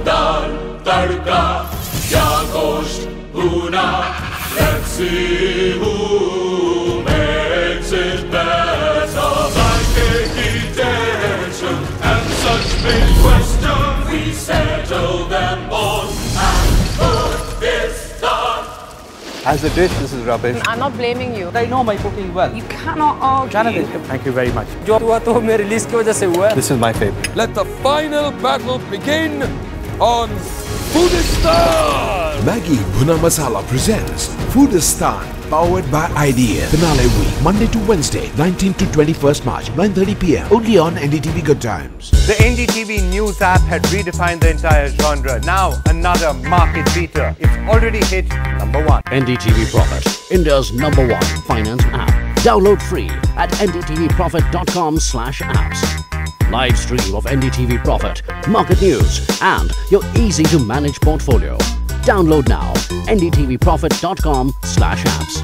dal, tadka, kya gosht, bhuna. Let's see who makes it better. Like a tension and such big questions, we settle them all and put this done. As a dish, this is rubbish. I'm not blaming you. I know my cooking well. You cannot argue. Thank you very much. जो हुआ तो मेरे release की वजह से हुआ है. This is my favorite. Let the final battle begin on Foodistan! Maggi Bhuna Masala presents Foodistan, powered by Idea. Finale week, Monday to Wednesday, 19th to 21st March, 9:30 p.m. Only on NDTV Good Times. The NDTV News app had redefined the entire genre. Now another market beater. It's already hit #1. NDTV Profit, India's #1 finance app. Download free at ndtvprofit.com/apps. Live stream of NDTV Profit, market news and your easy-to-manage portfolio. Download now ndtvprofit.com/apps.